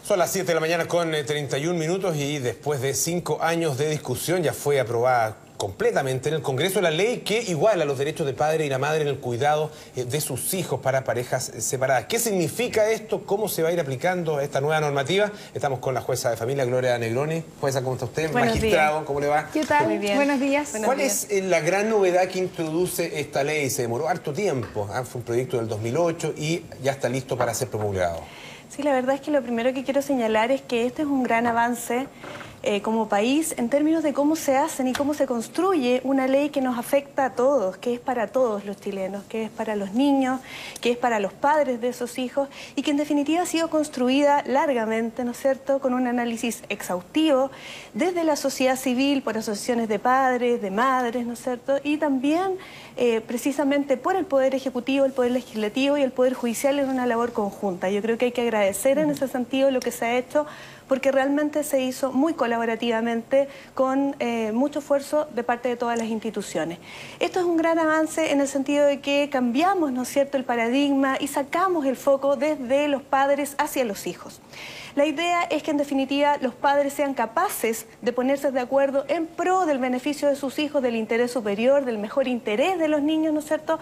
Son las 7 de la mañana con 31 minutos y después de 5 años de discusión ya fue aprobada completamente en el Congreso la ley que iguala los derechos de padre y la madre en el cuidado de sus hijos para parejas separadas. ¿Qué significa esto? ¿Cómo se va a ir aplicando esta nueva normativa? Estamos con la jueza de familia, Gloria Negroni. Jueza, ¿cómo está usted? Buenos Magistrado, días. ¿Cómo le va? ¿Qué tal? Muy bien. Buenos días. ¿Cuál es la gran novedad que introduce esta ley? Se demoró harto tiempo, fue un proyecto del 2008 y ya está listo para ser promulgado. Sí, la verdad es que lo primero que quiero señalar es que este es un gran avance como país en términos de cómo se hacen y cómo se construye una ley que nos afecta a todos, que es para todos los chilenos, que es para los niños, que es para los padres de esos hijos y que en definitiva ha sido construida largamente, ¿no es cierto?, con un análisis exhaustivo desde la sociedad civil, por asociaciones de padres, de madres, ¿no es cierto?, y también precisamente por el Poder Ejecutivo, el Poder Legislativo y el Poder Judicial en una labor conjunta. Yo creo que hay que agradecer en ese sentido lo que se ha hecho porque realmente se hizo muy colaborativamente con mucho esfuerzo de parte de todas las instituciones. Esto es un gran avance en el sentido de que cambiamos, ¿no es cierto?, el paradigma y sacamos el foco desde los padres hacia los hijos. La idea es que en definitiva los padres sean capaces de ponerse de acuerdo en pro del beneficio de sus hijos, del interés superior, del mejor interés de los niños, ¿no es cierto?,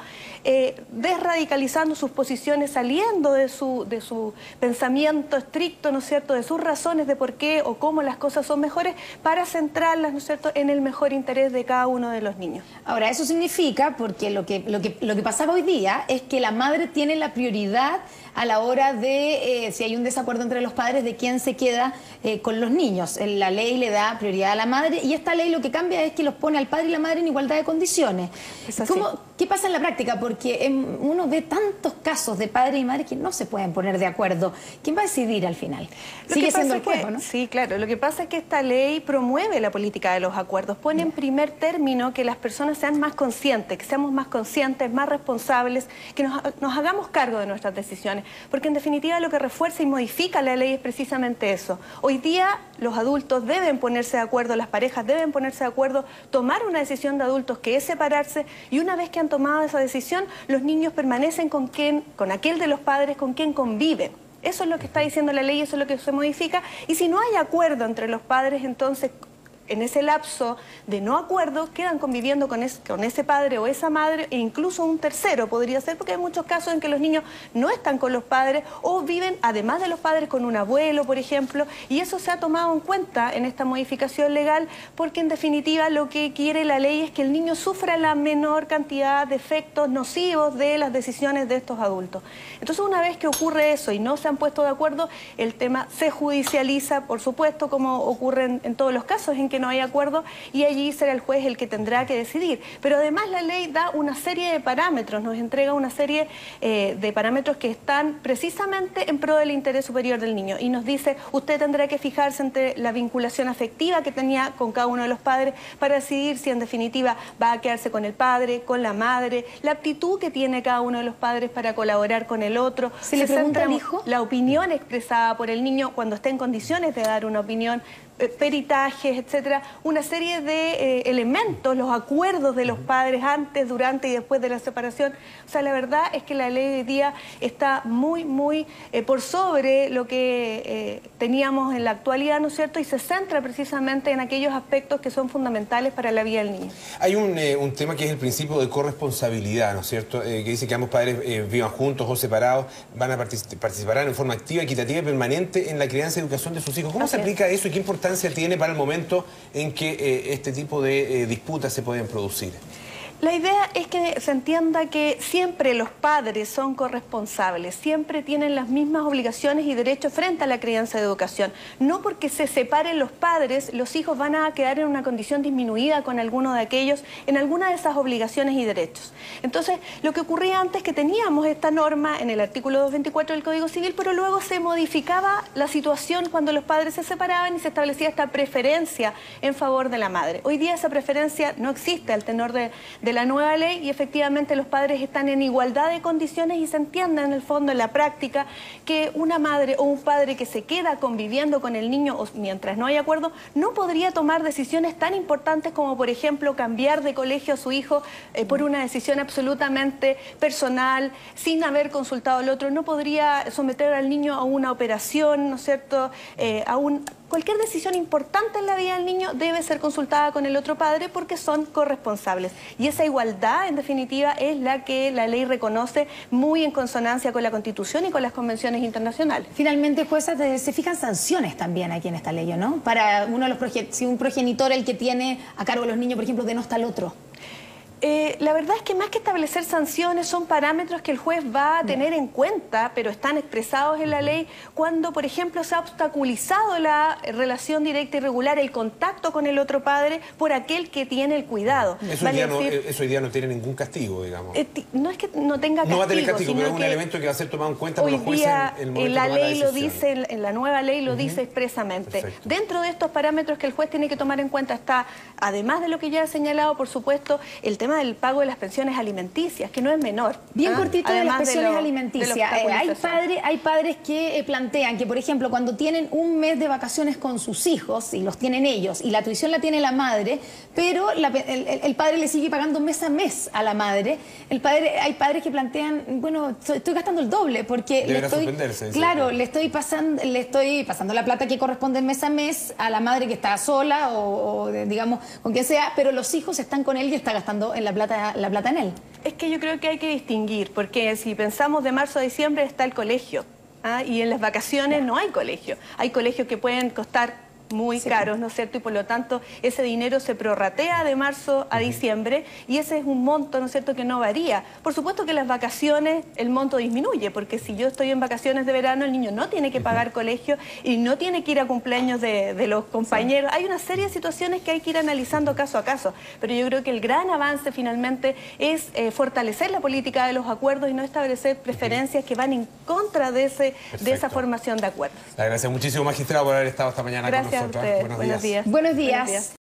desradicalizando sus posiciones, saliendo de su pensamiento estricto, ¿no es cierto?, de sus razones de por qué o cómo las cosas son mejores, para centrarlas, ¿no es cierto?, en el mejor interés de cada uno de los niños. Ahora, eso significa, porque lo que pasaba hoy día es que la madre tiene la prioridad a la hora de, si hay un desacuerdo entre los padres, de quién se queda con los niños. La ley le da prioridad a la madre y esta ley lo que cambia es que los pone al padre y la madre en igualdad de condiciones. ¿Qué pasa en la práctica? Porque uno ve tantos casos de padre y madre que no se pueden poner de acuerdo. ¿Quién va a decidir al final? Sigue siendo el cuerpo, ¿no? Sí, claro. Lo que pasa es que esta ley promueve la política de los acuerdos. Pone en primer término que las personas sean más conscientes, que seamos más conscientes, más responsables, que nos hagamos cargo de nuestras decisiones. Porque en definitiva lo que refuerza y modifica la ley es precisamente eso. Hoy día los adultos deben ponerse de acuerdo, las parejas deben ponerse de acuerdo, tomar una decisión de adultos que es separarse y una vez que han tomado esa decisión, los niños permanecen con aquel de los padres con quien conviven. Eso es lo que está diciendo la ley, eso es lo que se modifica. Y si no hay acuerdo entre los padres, entonces en ese lapso de no acuerdo quedan conviviendo con ese padre o esa madre e incluso un tercero podría ser, porque hay muchos casos en que los niños no están con los padres o viven además de los padres con un abuelo, por ejemplo, y eso se ha tomado en cuenta en esta modificación legal porque en definitiva lo que quiere la ley es que el niño sufra la menor cantidad de efectos nocivos de las decisiones de estos adultos. Entonces una vez que ocurre eso y no se han puesto de acuerdo, el tema se judicializa, por supuesto, como ocurre en todos los casos en que no hay acuerdo, y allí será el juez el que tendrá que decidir. Pero además la ley da una serie de parámetros, nos entrega una serie de parámetros que están precisamente en pro del interés superior del niño y nos dice, usted tendrá que fijarse entre la vinculación afectiva que tenía con cada uno de los padres para decidir si en definitiva va a quedarse con el padre, con la madre, la aptitud que tiene cada uno de los padres para colaborar con el otro. ¿Se le pregunta al hijo? La opinión expresada por el niño cuando esté en condiciones de dar una opinión, peritajes, etcétera, una serie de elementos, los acuerdos de los padres antes, durante y después de la separación. O sea, la verdad es que la ley de hoy día está muy por sobre lo que teníamos en la actualidad, ¿no es cierto? Y se centra precisamente en aquellos aspectos que son fundamentales para la vida del niño. Hay un tema que es el principio de corresponsabilidad, ¿no es cierto? Que dice que ambos padres vivan juntos o separados, participarán en forma activa, equitativa y permanente en la crianza y educación de sus hijos. ¿Cómo se aplica eso y qué importancia tiene para el momento en que este tipo de disputas se pueden producir? La idea es que se entienda que siempre los padres son corresponsables, siempre tienen las mismas obligaciones y derechos frente a la crianza y educación. No porque se separen los padres, los hijos van a quedar en una condición disminuida con alguno de aquellos, en alguna de esas obligaciones y derechos. Entonces, lo que ocurría antes es que teníamos esta norma en el artículo 224 del Código Civil, pero luego se modificaba la situación cuando los padres se separaban y se establecía esta preferencia en favor de la madre. Hoy día esa preferencia no existe al tenor de de la nueva ley y efectivamente los padres están en igualdad de condiciones y se entiende en el fondo, en la práctica, que una madre o un padre que se queda conviviendo con el niño o mientras no hay acuerdo, no podría tomar decisiones tan importantes como, por ejemplo, cambiar de colegio a su hijo por una decisión absolutamente personal, sin haber consultado al otro. No podría someter al niño a una operación, ¿no es cierto?, cualquier decisión importante en la vida del niño debe ser consultada con el otro padre porque son corresponsables. Y esa igualdad, en definitiva, es la que la ley reconoce muy en consonancia con la Constitución y con las convenciones internacionales. Finalmente, jueza, se fijan sanciones también aquí en esta ley, ¿no? Para uno de los si un progenitor, el que tiene a cargo los niños, por ejemplo, denosta al otro. La verdad es que más que establecer sanciones son parámetros que el juez va a tener en cuenta, pero están expresados en la ley cuando, por ejemplo, se ha obstaculizado la relación directa y regular, el contacto con el otro padre por aquel que tiene el cuidado. Eso hoy día no tiene ningún castigo, digamos. No es que no tenga castigo. No va a tener castigo, pero es un elemento que va a ser tomado en cuenta por los jueces en el momento la de tomar ley la lo decisión. dice, en la nueva ley lo dice expresamente. Perfecto. Dentro de estos parámetros que el juez tiene que tomar en cuenta está, además de lo que ya he señalado, por supuesto, el tema del pago de las pensiones alimenticias, que no es menor. Bien cortito de las Además pensiones alimenticias. Hay padres que plantean que, por ejemplo, cuando tienen un mes de vacaciones con sus hijos, y los tienen ellos, y la tuición la tiene la madre, pero el padre le sigue pagando mes a mes a la madre. Hay padres que plantean, bueno, estoy gastando el doble, porque le estoy pasando la plata que corresponde mes a mes a la madre que está sola o digamos, con quien sea, pero los hijos están con él y está gastando en la plata en él. Es que yo creo que hay que distinguir, porque si pensamos de marzo a diciembre está el colegio, y en las vacaciones no hay colegio. Hay colegios que pueden costar muy caros, ¿no es cierto? Y por lo tanto ese dinero se prorratea de marzo a diciembre y ese es un monto, ¿no es cierto?, que no varía. Por supuesto que las vacaciones el monto disminuye, porque si yo estoy en vacaciones de verano el niño no tiene que pagar colegio y no tiene que ir a cumpleaños de los compañeros. Hay una serie de situaciones que hay que ir analizando caso a caso, pero yo creo que el gran avance finalmente es fortalecer la política de los acuerdos y no establecer preferencias que van en contra de esa formación de acuerdos. Le agradecemos muchísimo, magistrado, por haber estado esta mañana con nosotros. Buenos días. Buenos días.